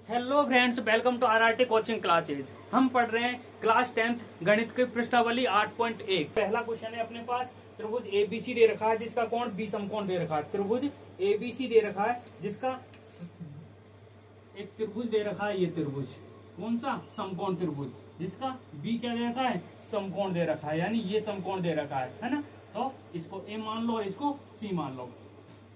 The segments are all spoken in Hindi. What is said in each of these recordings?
Hello friends, welcome to RRT coaching classes. हम पढ़ रहे हैं क्लास 10th गणित की प्रश्नावली 8.1। पहला क्वेश्चन है अपने पास, त्रिभुज एबीसी दे रखा है जिसका कोण बी समकोण दे रखा है। त्रिभुज एबीसी दे रखा है जिसका एक त्रिभुज दे रखा है, ये त्रिभुज कौन सा? समकोण त्रिभुज, जिसका बी क्या दे रखा है? समकोण दे रखा है, यानी ये समकोण दे रखा है ना। तो इसको ए मान लो, इसको सी मान लो।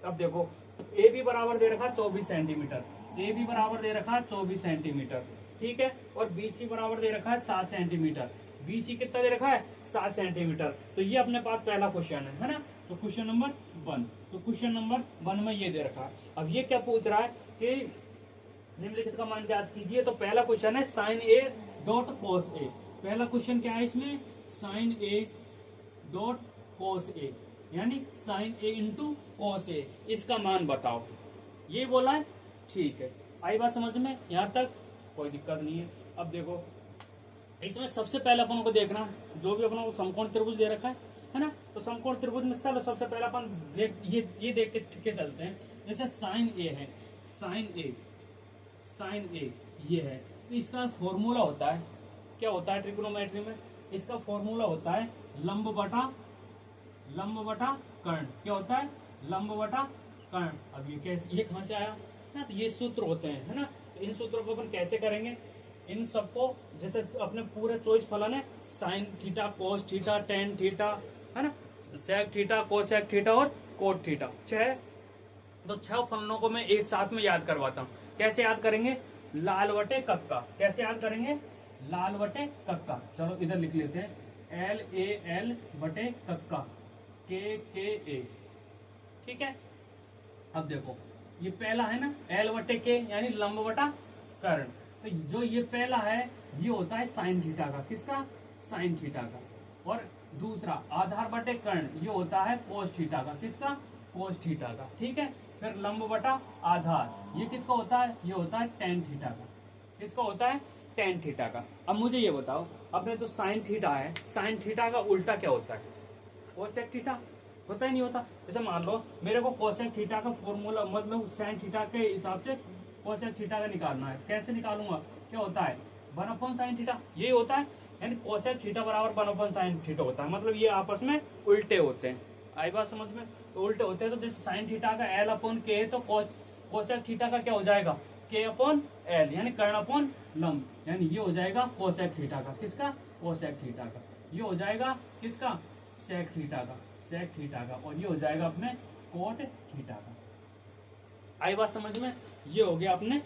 अब देखो, ए बी बराबर दे रखा है 24 सेंटीमीटर, ए बी बराबर दे रखा है 24 सेंटीमीटर, ठीक है। और बी सी बराबर दे रखा है 7 सेंटीमीटर। बी सी कितना दे रखा है? 7 सेंटीमीटर। तो ये अपने पास पहला क्वेश्चन है ना। तो क्वेश्चन नंबर 1, तो क्वेश्चन नंबर 1 में ये दे रखा है। अब ये क्या पूछ रहा है कि निम्नलिखित का मान ज्ञात कीजिए। तो पहला क्वेश्चन है साइन ए डॉट कोस ए। पहला क्वेश्चन क्या है इसमें? साइन ए डॉट कोस ए, यानी साइन ए इंटू कोस ए, इसका मान बताओ, ये बोला है। ठीक है, आई बात समझ में? यहां तक कोई दिक्कत नहीं है। अब देखो, इसमें सबसे पहले अपन को देखना, जो भी अपन को समकोण त्रिभुज दे रखा है ना, तो समकोण त्रिभुज में चलो सबसे पहले अपन ये देख के चलते हैं। जैसे साइन ए है, साइन ए ये है, तो इसका फॉर्मूला होता है, क्या होता है ट्रिग्नोमेट्री में? इसका फॉर्मूला होता है लंब बटा कर्ण। क्या होता है? लंब बटा कर्ण। अब ये कैसे, ये कहां से आया ना? तो ये सूत्र होते हैं, है ना। तो इन सूत्रों को अपन कैसे करेंगे? इन सबको जैसे अपने पूरे चॉइस फलन है, sine theta, cos theta, tan theta, है ना, सेक थीटा, कोसेक थीटा और कोट थीटा, 6। तो 6 फलनों को मैं एक साथ में याद करवाता हूँ। कैसे याद करेंगे? लाल बटे कक्का। कैसे याद करेंगे? लाल बटे कक्का। चलो इधर लिख लेते हैं, एल ए एल बटे कक्का, के ए, ठीक है। अब देखो, ये पहला है ना, एल बटे के यानी लंब बटा कर्ण। तो जो ये पहला है ये होता है साइन थीटा का। किसका? साइन थीटा का। और दूसरा आधार बटे कर्ण, ये होता है कोस थीटा का। किसका? कोस थीटा का, ठीक है। फिर लंब बटा आधार, ये किसका होता है? ये होता है टेन थीटा का। किसका होता है? टेन थीटा का। अब मुझे ये बताओ, अपने जो साइन थीटा है, साइन थीटा का उल्टा क्या होता है? कोसेक थीटा होता ही नहीं होता। जैसे मान लो मेरे को कोसेक थीटा का फॉर्मूला, मतलब साइन थीटा के हिसाब से कोसेक थीटा का निकालना है। कैसे निकालूंगा? क्या होता है? 1 साइन थीटा, यही होता है। यानी कोसेक थीटा बराबर 1 साइन थीटा होता है, मतलब ये आपस में उल्टे होते हैं। आई बात समझ में? तो उल्टे होते हैं। तो जैसे साइन थीटा का एल अपॉन के है, तो कोसेक थीटा का क्या हो जाएगा? के अपॉन एल, यानी कर्ण अपॉन लंब, यानी ये हो जाएगा कोसेक थीटा का। किसका? कोसेक थीटा का। ये हो जाएगा किसका? सेक थीटा का, सेक थीटा का। और ये हो जाएगा अपने कोट थीटा का। आई बात समझ में? ये हो गया अपने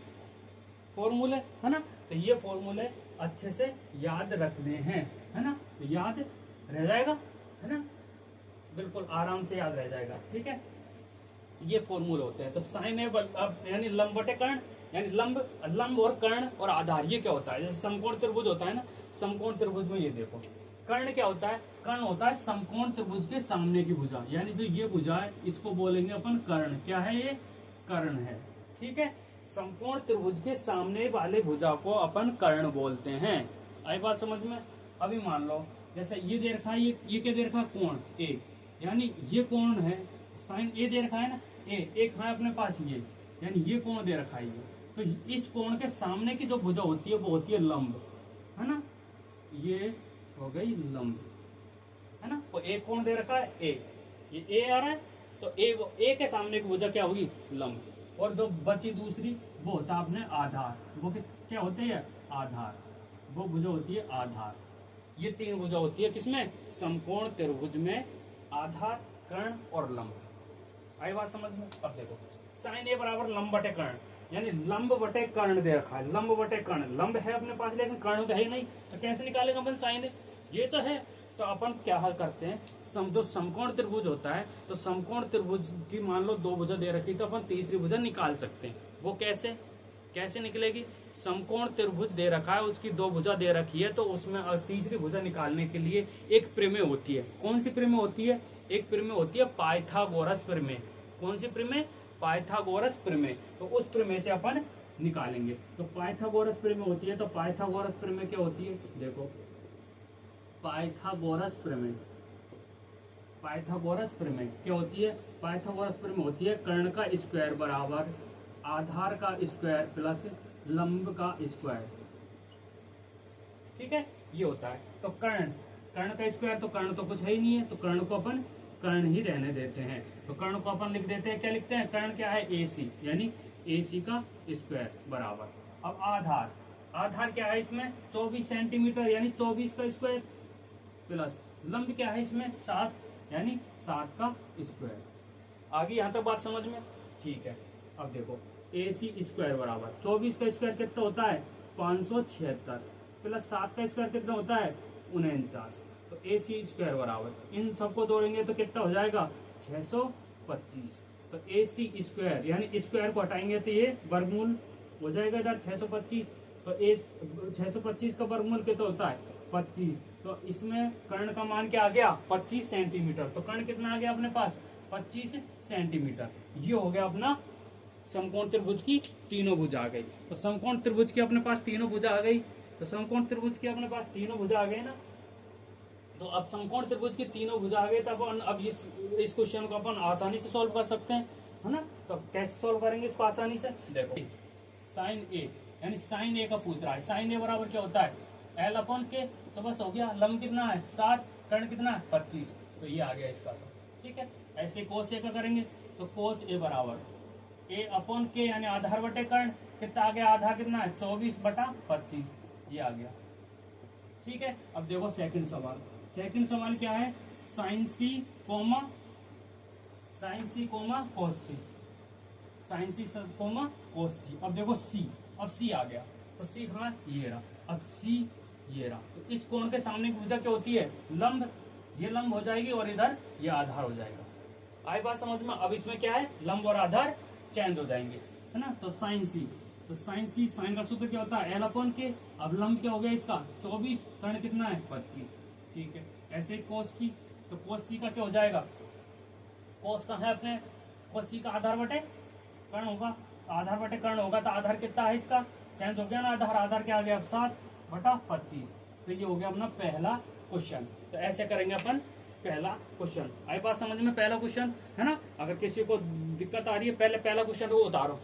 फॉर्मूले, है ना। तो ये फॉर्मूले अच्छे से याद रखने हैं, है ना। तो याद रह जाएगा, है ना, बिल्कुल आराम से याद रह जाएगा, ठीक है। ये फॉर्मूले होते हैं। तो साइन है यानी लंब बटे कर्ण, यानी लंब और कर्ण और आधार, ये क्या होता है? जैसे समकोण त्रिभुज होता है ना, समकोण त्रिभुज में ये देखो, कर्ण क्या होता है? कर्ण होता है समकोण त्रिभुज के सामने की भुजा, यानी जो ये भुजा है इसको बोलेंगे अपन कर्ण। क्या है ये? कर्ण है, ठीक है। समकोण त्रिभुज के सामने वाले भुजा को अपन कर्ण बोलते हैं। आई बात समझ में? अभी मान लो जैसे ये दे रखा है, ये क्या दे रखा है? कोण ए, यानी ये कोण है, साइन ए दे रखा है ना, एक है अपने पास ये, यानी ये कोण दे रखा है ये। तो इस कोण के सामने की जो भुजा होती है वो होती है लंब, है ना। ये हो गई लंब, है ना। तो एक कोण दे रखा है ए, ये ए आ रहा है, तो ए के सामने की भुजा क्या होगी? लंब। और जो बची दूसरी वो होता है अपने आधार। वो क्या होते हैं? आधार। वो भुजा होती है आधार। ये 3 भुजा होती है किसमें? समकोण त्रिभुज में, आधार, कर्ण और लंब। आई बात समझ में? अब देखो, साइन ए बराबर लंब बटे कर्ण, यानी लंब बटे कर्ण दे रखा है। लंब बटे कर्ण, लंब है अपने पास लेकिन कर्ण तो है नहीं, तो कैसे निकालेंगे अपन साइन ए? ये तो है। तो अपन क्या हल करते हैं, जो समकोण त्रिभुज होता है, तो समकोण त्रिभुज की मान लो 2 भुजा दे रखी, तो अपन तीसरी भुजा निकाल सकते हैं। वो कैसे निकलेगी? समकोण त्रिभुज दे रखा है, उसकी 2 भुजा दे रखी है, तो उसमें तीसरी भुजा निकालने के लिए एक प्रमेय होती है। कौन सी प्रमेय होती है? एक प्रमेय होती है पाइथागोरस प्रमेय। कौन सी प्रमेय? पाइथागोरस प्रमेय। तो उस प्रमेय से अपन निकालेंगे। तो पाइथागोरस प्रमेय होती है, तो पाइथागोरस प्रमेय क्या होती है? देखो, पाइथागोरस प्रमेय, पाइथागोरस प्रमेय क्या होती है? पाइथागोरस प्रमेय होती है कर्ण का स्क्वायर बराबर आधार का स्क्वायर प्लस लंब का स्क्वायर। ठीक है, ये होता है। तो कर्ण, कर्ण का स्क्वायर, तो कर्ण तो कुछ है ही नहीं है, तो कर्ण को अपन कर्ण ही रहने देते हैं। तो कर्ण को अपन लिख देते हैं, क्या लिखते हैं, कर्ण क्या है, AC, यानी AC का स्क्वायर बराबर। अब आधार, आधार क्या है इसमें 24 सेंटीमीटर, यानी 24 का स्क्वायर, प्लस लंब क्या है इसमें 7, यानी 7 का स्क्वायर। आगे यहाँ तक बात समझ में? ठीक है। अब देखो AC स्क्वायर बराबर 24 का स्क्वायर कितना होता है 576, प्लस 7 का स्क्वायर कितना होता है 49। तो AC स्क्वायर बराबर इन सबको जोड़ेंगे तो कितना हो जाएगा 625। तो AC स्क्वायर यानी स्क्वायर को हटाएंगे तो ये वर्गमूल हो जाएगा इधर 625। तो 625 का वर्गमूल कितना होता है 25। तो इसमें कर्ण का मान क्या आ गया 25 सेंटीमीटर। तो कर्ण कितना आ गया अपने पास 25 सेंटीमीटर। ये हो गया अपना समकोण त्रिभुज की तीनों भुजा आ गई। तो समकोण त्रिभुज की अपने पास तीनों भुजा आ गई। तो समकोण त्रिभुज की अपने पास तीनों भुजा आ गए ना। तो अब समकोण त्रिभुज की तीनों भुजा आ गए, तब अब इस क्वेश्चन को अपन आसानी से सॉल्व कर सकते हैं, है ना। तो कैसे सॉल्व करेंगे इसको आसानी से, देखो साइन ए, यानी साइन ए का पूछ रहा है। साइन ए बराबर क्या होता है L/K। तो बस हो गया, लंब कितना है 7, कर्ण कितना है 25। तो ये आ गया इसका। तो ठीक है, ऐसे कोस ए का करेंगे तो कोस ए बराबर A/K, यानी आधार बटे कर्ण कितना आ गया, आधार कितना है 24/25, ये आ गया। ठीक है, अब देखो सेकंड सवाल। सेकंड सवाल क्या है, साइन सी कोमा कोस सी, साइन सी कोमा कोस सी। अब देखो सी, अब सी आ गया, तो सी कहाँ ये रहा, अब सी ये रहा। तो इस कोण के सामने की भुजा क्या होती है लंब, ये लंब हो जाएगी और इधर ये आधार हो जाएगा। आई बात समझ में? अब इसमें क्या है, लंब और आधार चेंज हो जाएंगे, है ना। तो साइन सी, तो साइन सी, साइन का सूत्र क्या होता है L/K। अब लंब क्या हो गया इसका 24, कर्ण कितना है 25। ठीक है, ऐसे कोस सी, तो कोस सी का क्या हो जाएगा, कोस का है अपने, कोस सी का आधार बटे कर्ण होगा, आधार बटे कर्ण होगा। तो आधार कितना है इसका चेंज हो गया ना, आधार, आधार क्या आ गया अब 7/25। तो ये हो गया अपना पहला क्वेश्चन। तो ऐसे करेंगे अपन पहला क्वेश्चन। आई बात समझ में? पहला क्वेश्चन, है ना। अगर किसी को दिक्कत आ रही है, पहले पहला क्वेश्चन को उतारो,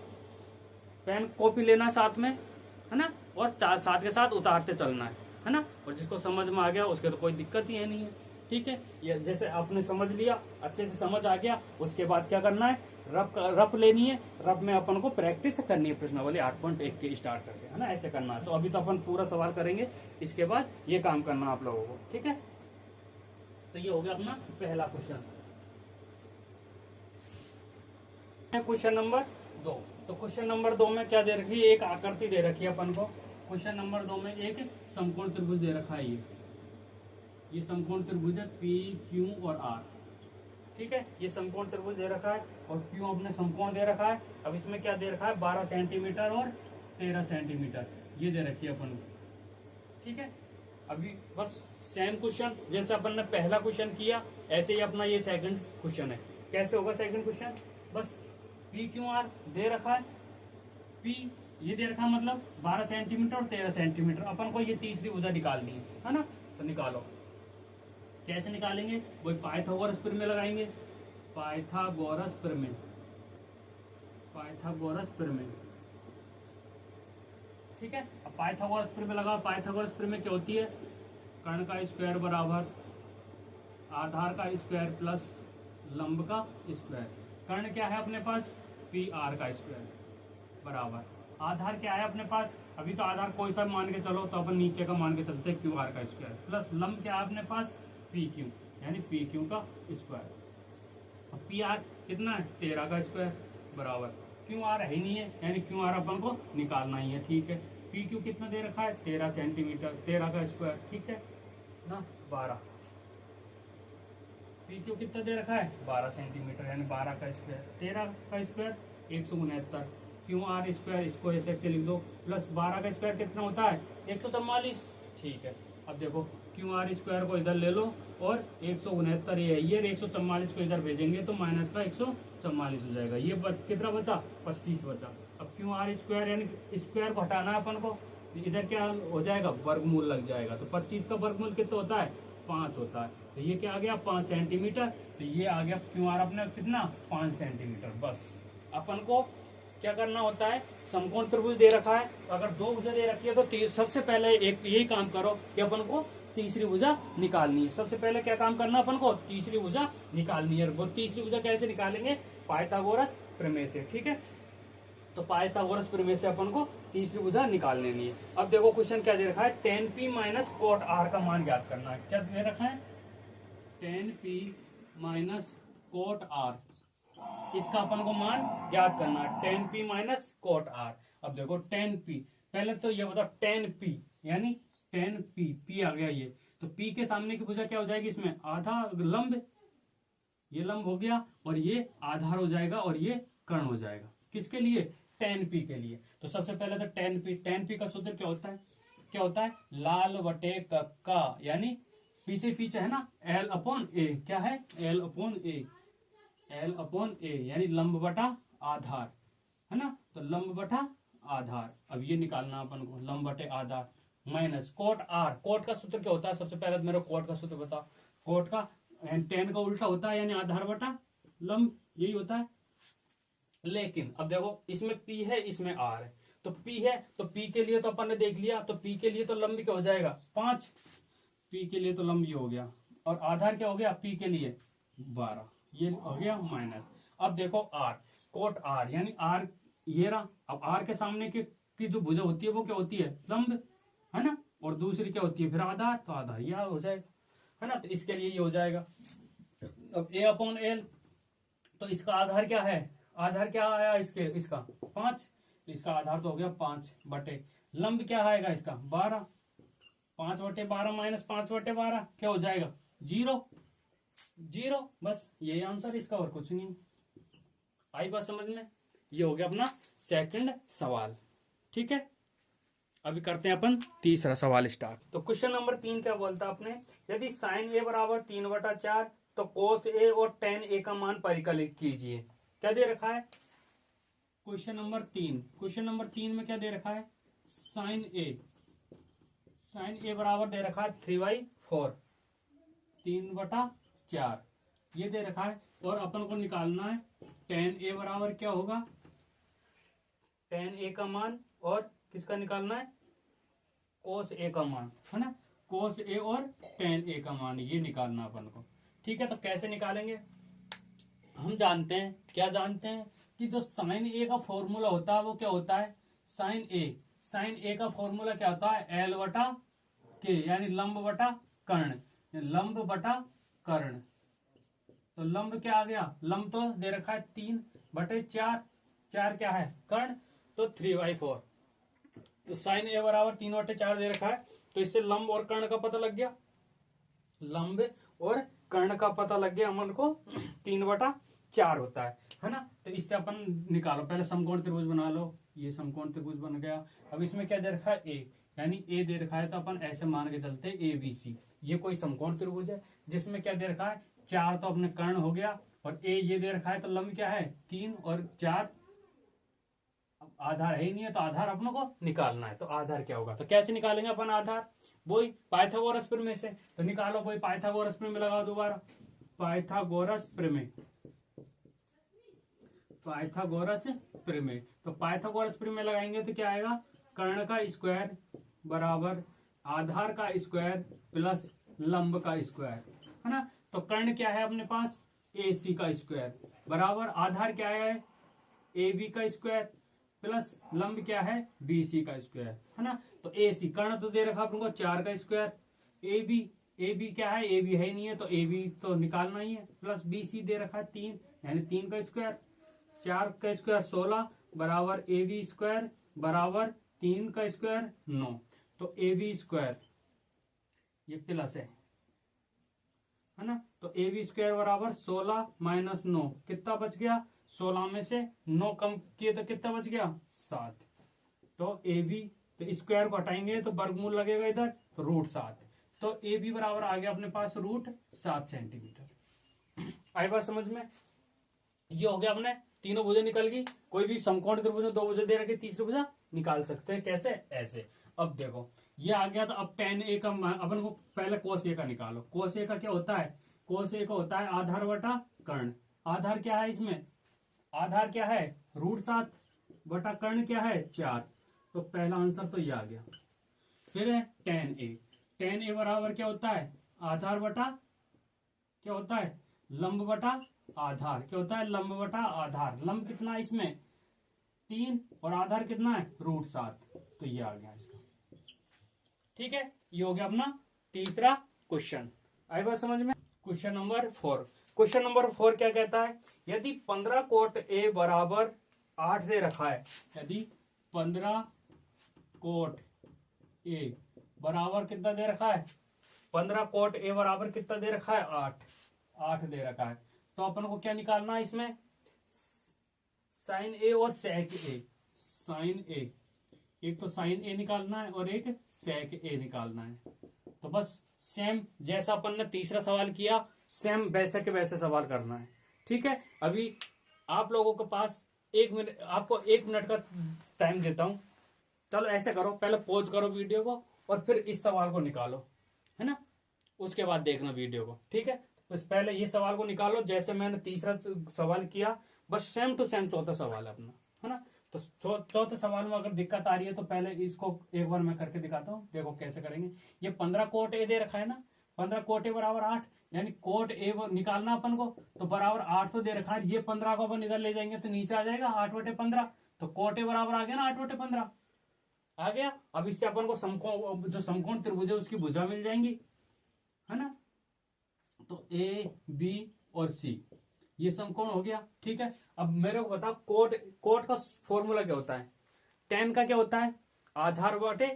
पेन कॉपी लेना साथ में, है ना, और साथ के साथ उतारते चलना है ना। और जिसको समझ में आ गया उसके तो कोई दिक्कत ही है नहीं है। ठीक है, ये जैसे आपने समझ लिया, अच्छे से समझ आ गया, उसके बाद क्या करना है, रफ लेनी है। रफ में अपन को प्रैक्टिस करनी है प्रश्नावली 8.1 के स्टार्ट करके, है ना, ऐसे करना है। तो अभी तो अपन पूरा सवाल करेंगे, इसके बाद ये काम करना आप लोगों को। ठीक है, तो ये हो गया अपना पहला क्वेश्चन। Question number 2। तो क्वेश्चन नंबर 2 में क्या दे रखी है, एक आकृति दे रखी है अपन को। क्वेश्चन नंबर 2 में एक समकोण त्रिभुज दे रखा है। ये समकोण त्रिभुज है P, Q और R। ठीक है, ये समकोण त्रिभुज दे रखा है और Q अपने समकोण दे रखा है। अब इसमें क्या दे रखा है 12 सेंटीमीटर और 13 सेंटीमीटर, ये दे रखी है अपन को। ठीक है, अभी बस सेम क्वेश्चन जैसे अपन ने पहला क्वेश्चन किया, ऐसे ही अपना ये सेकंड क्वेश्चन है। कैसे होगा सेकंड क्वेश्चन, बस PQR दे रखा है, P ये दे रखा है, मतलब 12 सेंटीमीटर और 13 सेंटीमीटर। अपन को ये तीसरी भुजा निकालनी है ना। तो निकालो, कैसे निकालेंगे, वही पाइथागोरस प्रमेय लगाएंगे। पाइथागोरस प्रमेय, पाइथागोरस प्रमेय। ठीक है, अब पाइथागोरस प्रमेय लगाओ। पाइथागोरस प्रमेय क्या होती है, कर्ण का स्क्वायर बराबर आधार का स्क्वायर प्लस लंब का स्क्वायर। कर्ण क्या है अपने पास PR का स्क्वायर बराबर आधार क्या है अपने पास, अभी तो आधार कोई सा मान के चलो, तो अपन नीचे का मान के चलते हैं QR का स्क्वायर, प्लस लंब क्या है अपने पास PQ, यानी PQ का स्क्वायर। अब PR कितना है 13 का स्क्वायर बराबर QR है ही नहीं है, यानी QR अपन को निकालना ही है। ठीक है, PQ कितना दे रखा है 13 सेंटीमीटर, 13 का स्क्वायर। ठीक है ना, 12। PQ कितना दे रखा है 12 सेंटीमीटर, यानी 12 का स्क्वायर, 13 का स्क्वायर 169। QR स्क्वायर इसको ऐसे लिख दो, प्लस 12 का स्क्वायर कितना होता है 144। ठीक है, अब देखो QR स्क्वायर को इधर ले लो और 169 ये 144 को इधर भेजेंगे तो माइनस का 144 हो जाएगा। ये कितना बचा 25 बचा। अब QR स्क्वायर यानी स्क्वायर को हटाना है अपन को, इधर क्या हो जाएगा वर्गमूल लग जाएगा। तो 25 का वर्गमूल कितना होता है 5 होता है। तो ये क्या आ गया 5 सेंटीमीटर। तो ये आ गया QR अपने कितना 5 सेंटीमीटर। बस अपन को क्या करना होता है, समकोण त्रिभुज दे रखा है, तो अगर दो भुजा दे रखी है तो सबसे पहले एक यही काम करो कि अपन को तीसरी भुजा निकालनी है। सबसे पहले क्या काम करना अपन को, तीसरी भुजा निकालनी है। वो तीसरी भुजा कैसे निकालेंगे, पाइथागोरस प्रमेय से। ठीक है, तो पाइथागोरस प्रमेय से अपन को तीसरी भुजा निकाल लेनी है। अब देखो क्वेश्चन क्या दे रखा है, tan p minus cot r का मान ज्ञात करना है। क्या दे रखा है, tan p minus cot r, इसका अपन को मान ज्ञात करना है, tan p minus cot r। अब देखो tan p, पहले तो ये बताओ tan p यानी tan p आ गया ये, तो p के सामने की भुजा क्या हो जाएगी, इसमें आधा लंब, ये लंब हो गया और ये आधार हो जाएगा और ये कर्ण हो जाएगा। किसके लिए, tan p के लिए। तो सबसे पहले तो tan p का सूत्र क्या होता है, क्या होता है, लाल बटे कक्का, यानी पीछे पीछे है ना, l अपॉन a, क्या है, l अपॉन a, यानी लंब बटा आधार, है ना, तो लंब बटा आधार। अब ये निकालना अपन को, लंब बटे आधार माइनस कोट r। कोट का सूत्र क्या होता है, सबसे पहले मेरे कोट का सूत्र बताओ। कोट का tan का उल्टा होता है, यानी आधार बटा लंब, यही होता है। लेकिन अब देखो इसमें p है, इसमें r है, तो p है तो p के लिए तो अपन ने देख लिया, तो p के लिए तो लंब क्या हो जाएगा 5, p के लिए तो लंब ये हो गया, और आधार क्या हो गया p के लिए 12, ये हो गया माइनस। अब देखो r, कोट r यानी r ये रहा। अब r के सामने की जो भुजा होती है वो क्या होती है, लंब, है ना, और दूसरी क्या होती है फिर आधार, तो आधार यह हो जाएगा, है ना, तो इसके लिए ये हो जाएगा। अब a अपॉन l, तो इसका आधार क्या है, आधार क्या आया इसका 5, तो इसका आधार तो हो गया 5 बटे लंब क्या आएगा इसका 12, 5 बटे 12 माइनस 5 बटे 12 क्या हो जाएगा 0। बस यही आंसर इसका, और कुछ नहीं। आई बात समझ में, ये हो गया अपना सेकंड सवाल। ठीक है, अभी करते हैं अपन तीसरा सवाल स्टार्ट। तो क्वेश्चन नंबर 3 क्या बोलता है अपने, यदि साइन a बराबर 3/4 तो कोस a और tan a का मान परिकलित कीजिए। क्या दे रखा है, क्वेश्चन नंबर 3, क्वेश्चन नंबर 3 में क्या दे रखा है, साइन a बराबर दे रखा है 3/4, 3/4 ये दे रखा है, और अपन को निकालना है tan a बराबर क्या होगा, tan a का मान, और किसका निकालना है, कोस a का मान, है ना, कोस a और tan a का मान, ये निकालना अपन को। ठीक है, तो कैसे निकालेंगे, हम जानते हैं, क्या जानते हैं कि जो साइन a का फॉर्मूला होता है वो क्या होता है, साइन a का फॉर्मूला क्या होता है, l बटा k, यानी लंब बटा कर्ण, लंब बटा कर्ण। तो लंब क्या आ गया, लंब तो दे रखा है 3/4, 4 क्या है कर्ण, तो 3/4। तो साइन a बराबर 3/4 दे रखा है, तो इससे लंब और कर्ण का पता लग गया, लंब और कर्ण का पता लग गया अपन को 3/4 होता है ना। तो इससे अपन निकालो, पहले समकोण त्रिभुज बना लो, ये समकोण त्रिभुज बन गया। अब इसमें क्या दे रखा है, a, यानी a दे रखा है, तो अपन ऐसे मान के चलते ABC, ये कोई समकोण त्रिभुज है जिसमें क्या दे रखा है 4, तो अपने कर्ण हो गया, और a ये दे रखा है, तो लंब क्या है 3 और 4, आधार है ही नहीं है, तो आधार अपनों को निकालना है। तो आधार क्या होगा, तो कैसे निकालेंगे अपन आधार, वही पाइथागोरस प्रमेय से। तो निकालो, वही पाइथागोरस प्रमेय लगाओ दोबारा, पाइथागोरस प्रमेय, पाइथागोरस प्रमेय। तो पाइथागोरस प्रमेय लगाएंगे तो क्या आएगा, कर्ण का स्क्वायर बराबर आधार का स्क्वायर प्लस लंब का स्क्वायर, है ना। तो कर्ण क्या है अपने पास, AC का स्क्वायर बराबर आधार क्या है AB का स्क्वायर प्लस लंब क्या है BC का स्क्वायर, है ना। तो AC कर्ण तो दे रखा अपन को 4 का स्क्वायर, AB क्या है, AB है ही नहीं है, तो AB तो निकालना ही है, प्लस BC दे रखा है 3, यानी 3 का स्क्वायर, 4 का स्क्वायर 16 बराबर AB स्क्वायर बराबर 3 का स्क्वायर 9। तो AB स्क्वायर ये प्लस है ना, तो AB स्क्वायर बराबर 16 माइनस 9 कितना बच गया, 16 में से 9 कम किए तो कितना बच गया 7। तो AB, तो स्क्वायर को हटाएंगे तो वर्गमूल लगेगा इधर, तो √7। तो AB बराबर आ गया अपने पास √7 सेंटीमीटर। आई बात समझ में, ये हो गया अपने तीनों भुजा निकल गई। कोई भी समकोण त्रिभुज में 2 भुजा दे रखे, तीसरी भुजा निकाल सकते हैं, कैसे, ऐसे। अब देखो ये आ गया, तो अब tan a का अपन को पहले cos a का निकालो। cos a का क्या होता है, cos a का होता है आधार बटा कर्ण। आधार क्या है इसमें, आधार क्या है √7, बटा कर्ण क्या है 4, तो पहला आंसर तो ये आ गया। फिर है tan a, tan a बराबर क्या होता है आधार बटा क्या होता है लंब बटा आधार, क्या होता है लंब बटा आधार। लंब कितना है इसमें 3 और आधार कितना है √7, तो ये आ गया इसका। ठीक है, ये हो गया अपना तीसरा क्वेश्चन। आई बात समझ में। क्वेश्चन नंबर 4, क्वेश्चन नंबर 4 क्या कहता है, यदि 15 कोट ए बराबर 8 दे रखा है, यदि 15 कोट ए बराबर कितना दे रखा है, 15 कोट ए बराबर कितना दे रखा है 8 दे रखा है, तो अपन को क्या निकालना है इसमें साइन ए और सेक ए। साइन ए, एक तो साइन ए निकालना है और एक सेक ए निकालना है। तो बस सेम जैसा अपन ने तीसरा सवाल किया सेम वैसे के वैसे सवाल करना है। ठीक है, अभी आप लोगों के पास 1 मिनट, आपको 1 मिनट का टाइम देता हूं। चलो ऐसे करो, पहले पॉज करो वीडियो को और फिर इस सवाल को निकालो, है ना, उसके बाद देखना वीडियो को। ठीक है, बस पहले ये सवाल को निकालो जैसे मैंने तीसरा सवाल किया, बस सेम टू सेम चौथा सवाल है अपना, है ना। तो चौथे सवाल में अगर दिक्कत आ रही है तो पहले इसको एक बार मैं करके दिखाता हूँ, देखो कैसे करेंगे। ये 15 कोट ए दे रखा है ना, 15 कोट ए बराबर 8, यानी कोट ए निकालना अपन को, तो बराबर 8 तो दे रखा है, ये 15 को अपन इधर ले जाएंगे तो नीचे आ जाएगा 8/15, तो कोट ए बराबर आ गया ना 8/15 आ गया। अब इससे अपन को समकोण, जो समकोण त्रिभुज है उसकी भुजा मिल जाएंगी, है ना। तो ए बी और सी ये समकोण हो गया। ठीक है, अब मेरे को बताओ कोट का फॉर्मूला क्या होता है, tan का क्या होता है आधार बटे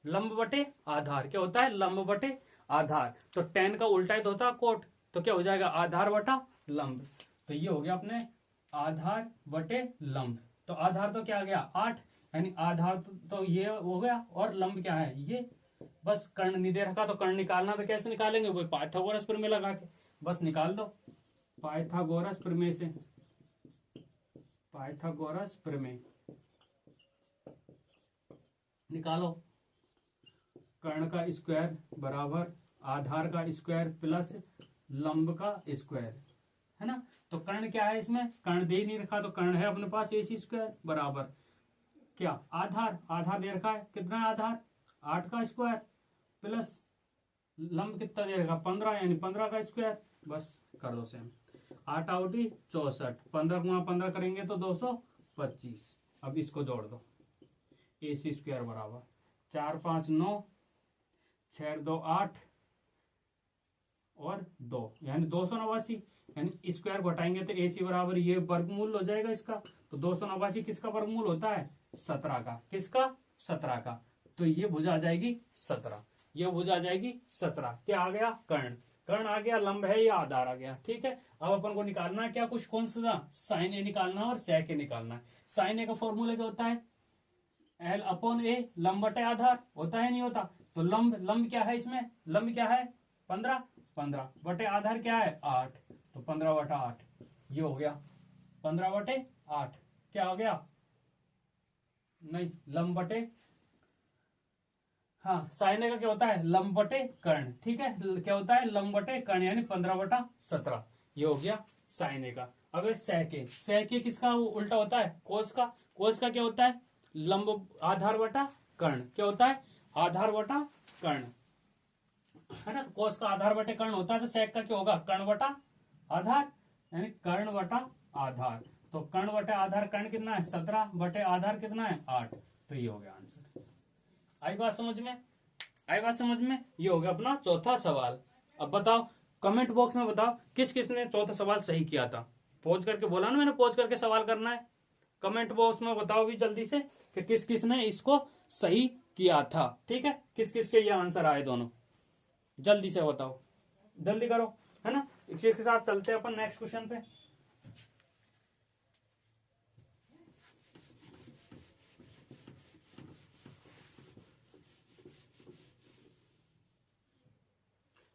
लंब बटे आधार, क्या होता है लंब बटे आधार। तो tan का उल्टा ही तो होता है कोट, तो क्या हो जाएगा आधार बटा लंब। तो ये हो गया अपने आधार बटे लंब, तो आधार तो क्या आ गया 8, यानी आधार तो ये हो गया, और लंब क्या है ये। बस कर्ण नहीं दे रखा तो कर्ण निकालना, तो कैसे निकालेंगे, वो पाइथागोरस प्रमेय लगा के बस निकाल दो। पाइथागोरस प्रमेय से, पाइथागोरस प्रमेय निकालो, कर्ण का स्क्वायर बराबर आधार का स्क्वायर प्लस लंब का स्क्वायर, है ना। तो कर्ण क्या है इसमें, कर्ण दे नहीं रखा तो कर्ण है अपने पास AC स्क्वायर बराबर क्या आधार, आधार दे रखा है कितना है आधार 8 का स्क्वायर प्लस लंब कितना दे रखा 15, यानी 15 का स्क्वायर। बस कर दो सेम, 8 आउटी 64, 15 गुणा 15 करेंगे तो 225। अब इसको जोड़ दो, AC स्क्वायर बराबर 4 5 9 6 2 8 और 2, यानी 289, यानी स्क्वायर घटाएंगे तो AC बराबर ये वर्गमूल हो जाएगा इसका। तो 289 किसका वर्गमूल होता है 17 का, किसका 17 का। तो ये भुजा आ जाएगी 17, ये भुजा आ जाएगी 17। क्या आ गया कर्ण, कर्ण आ गया, लंब है या आधार आ गया। ठीक है, अब अपन को निकालना है क्या कुछ, कौन सा साइन ए निकालना है और सेक ए निकालना है। साइन ए का फॉर्मूला क्या होता है L/A, लंब बटे आधार होता है नहीं होता। तो लंब क्या है इसमें, लंब क्या है 15 बटे आधार क्या है 8, तो 15/8 ये हो गया 15/8। क्या हो गया नहीं लंब बटे, हाँ साइन ए का क्या होता है लंब बटे कर्ण। ठीक है, क्या होता है लंब बटे कर्ण, यानी 15/17 ये हो गया साइन ए का। अब सेक ए, सेक ए किसका उल्टा होता है कोस का। कोस का क्या होता है लंब आधार बटा कर्ण, क्या होता है आधार बटा कर्ण, है ना। तो कोस का आधार बटे कर्ण होता है, तो सेक का क्या होगा कर्ण बटा आधार, यानी कर्ण बटा आधार। तो कर्ण बटे आधार, कर्ण कितना है 17 बटे आधार कितना है 8, तो ये हो गया आंसर। आई बात समझ में, आई बात समझ में। ये हो गया अपना चौथा सवाल। अब बताओ कमेंट बॉक्स में बताओ किस किस ने चौथा सवाल सही किया था। पॉज करके बोला ना मैंने, पॉज करके सवाल करना है। कमेंट बॉक्स में बताओ भी जल्दी से कि किस किस ने इसको सही किया था। ठीक है, किस किस के ये आंसर आए दोनों, जल्दी से बताओ, जल्दी करो, है ना। इसी के साथ चलते हैं अपन नेक्स्ट क्वेश्चन पे।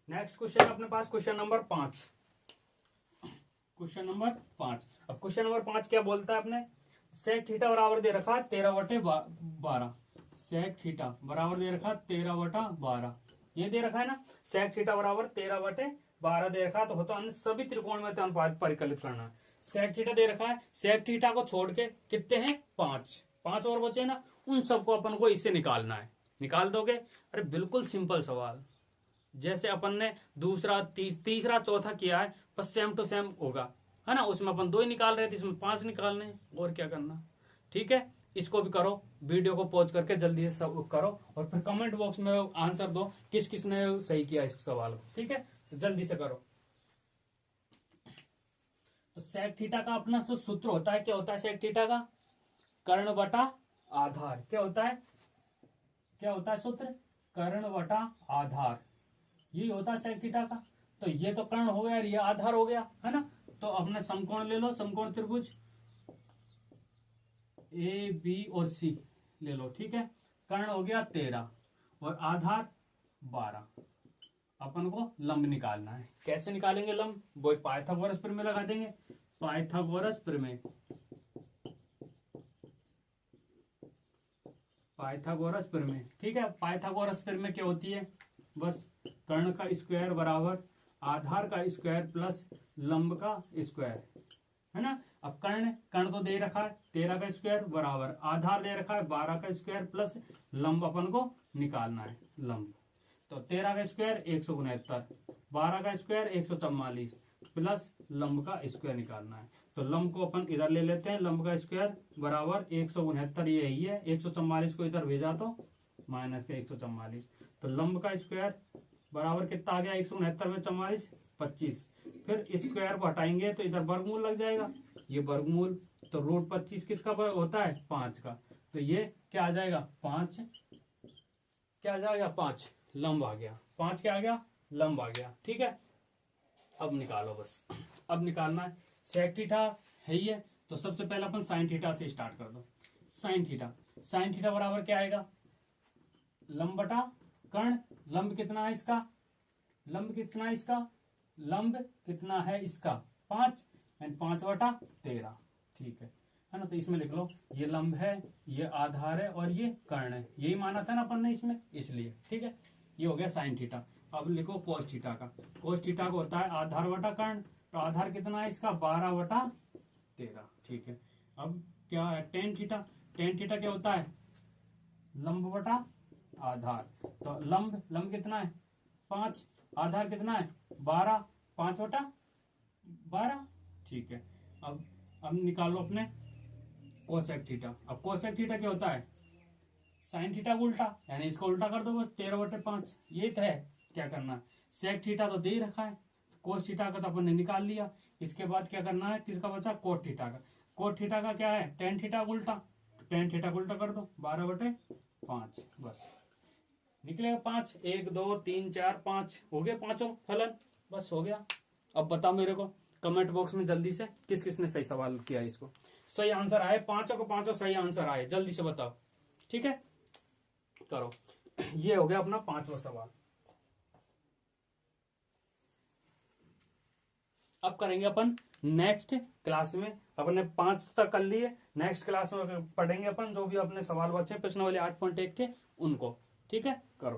नेक्स्ट क्वेश्चन अपने पास क्वेश्चन नंबर 5, क्वेश्चन नंबर 5। अब क्वेश्चन नंबर 5 क्या बोलता है अपने, सेक थीटा बराबर दे रखा 13/12, सेक थीटा बराबर दे रखा 13/12, ये दे रखा है ना। सेक थीटा बराबर 13/12 दे रखा, तो होता है सभी त्रिकोण में अनुपात परिकलित करना। सेक थीटा दे रखा है, सेक थीटा को छोड़ के कितने हैं 5, 5 और बचे ना, उन सबको अपन को इससे निकालना है। निकाल दोगे? अरे बिल्कुल सिंपल सवाल, जैसे अपन ने दूसरा तीसरा चौथा किया है, बस सेम टू सेम होगा, है ना। उसमें अपन 2 ही निकाल रहे थे, इसमें 5 निकालने हैं, और क्या करना। ठीक है, इसको भी करो, वीडियो को पॉज करके जल्दी से सब करो, और फिर कमेंट बॉक्स में आंसर दो किस किस ने सही किया इस सवाल को। ठीक है, तो जल्दी से करो। तो सेक थीटा का अपना जो सूत्र होता है, क्या होता है सेक थीटा का? कर्ण बटा आधार। क्या होता है? क्या होता है सूत्र? कर्ण बटा आधार, यही होता है सेक थीटा का। तो ये तो कर्ण हो गया और ये आधार हो गया, है ना। तो अपने समकोण ले लो, समकोण त्रिभुज ए बी और सी ले लो। ठीक है, कर्ण हो गया 13 और आधार 12। अपन को लंब निकालना है। कैसे निकालेंगे लंब? वो पाइथागोरस प्रमेय लगा देंगे। पाइथागोरस प्रमेय, पाइथागोरस प्रमेय। ठीक है, पाइथागोरस प्रमेय क्या होती है? बस कर्ण का स्क्वायर बराबर आधार का स्क्वायर प्लस लंब का स्क्वायर, है ना। अब कर्ण कर्ण तो दे रखा है 13 का स्क्वायर बराबर आधार दे रखा है 12 का स्क्वायर प्लस लंब अपन को निकालना है लंब। तो 13 का स्क्वायर 169, 12 का स्क्वायर 144 प्लस लंब का स्क्वायर निकालना है। तो लंब को अपन इधर ले लेते हैं, लंब का स्क्वायर बराबर 169 ये यही है, 144 को इधर भेजा तो माइनस के 144। तो लंब का स्क्वायर बराबर कितना आ गया? 169 में 44 25। फिर स्क्वायर को हटाएंगे तो इधर वर्गमूल लग जाएगा, ये वर्गमूल। तो रूट 25 किसका होता है? 5 का। तो ये क्या आ जाएगा? 5। क्या आ जाएगा? 5 लंब आ गया। 5 क्या आ गया? लंब आ गया। ठीक है, अब निकालो बस। अब निकालना है सेक थीटा है ही है, तो सबसे पहले अपन साइन थीटा से स्टार्ट कर दो। साइन थीटा, साइन थीटा बराबर क्या आएगा? लंब बटा कर्ण। लंब कितना है इसका? लंब कितना है इसका? लंब कितना है इसका? 5 एंड 5 बटा 13। ठीक है ना। तो इसमें लिख लो, ये लंब है, ये आधार है और ये कर्ण है, यही माना था ना अपन ने इसमें, इसलिए। ठीक है, ये हो गया साइन थीटा। अब लिखो कोस थीटा का। कोस थीटा को होता है आधार बटा कर्ण। तो आधार कितना है इसका? 12 बटा 13। ठीक है, अब क्या है? Tan theta. टेन थीटा क्या होता है? लंब बटा आधार। तो लंब लंब कितना है? 5। आधार कितना है? 12। 5 बटा 12। ठीक है, अब निकालो अपने कोसेक थीटा। अब कोसेक थीटा क्या होता है? साइन थीटा को उल्टा, यानी इसको उल्टा कर दो बस, 13/5। ये तो है, क्या करना है? सेक थीटा तो दे ही रखा है, कोस थीटा का तो अपन ने निकाल लिया। इसके बाद क्या करना है? किसका बचा? कोट थीटा का। कोट थीटा का क्या है? टेन थीटा को उल्टा। टेन थीटा को उल्टा कर दो, 12/5। बस निकलेगा 5। 1 2 3 4 5 हो गए, पांचों फलन। बस हो गया। अब बताओ मेरे को कमेंट बॉक्स में जल्दी से किस किसने सही सवाल किया, इसको सही आंसर आए, पांचों को पांचों सही आंसर आए, जल्दी से बताओ। ठीक है, करो। ये हो गया अपना 5वां सवाल। अब करेंगे अपन नेक्स्ट क्लास में। अपने 5 तक कर लिए, नेक्स्ट क्लास में पढ़ेंगे अपन जो भी अपने सवाल बचे प्रश्न वाले 8.1 के उनको। ठीक है, करो।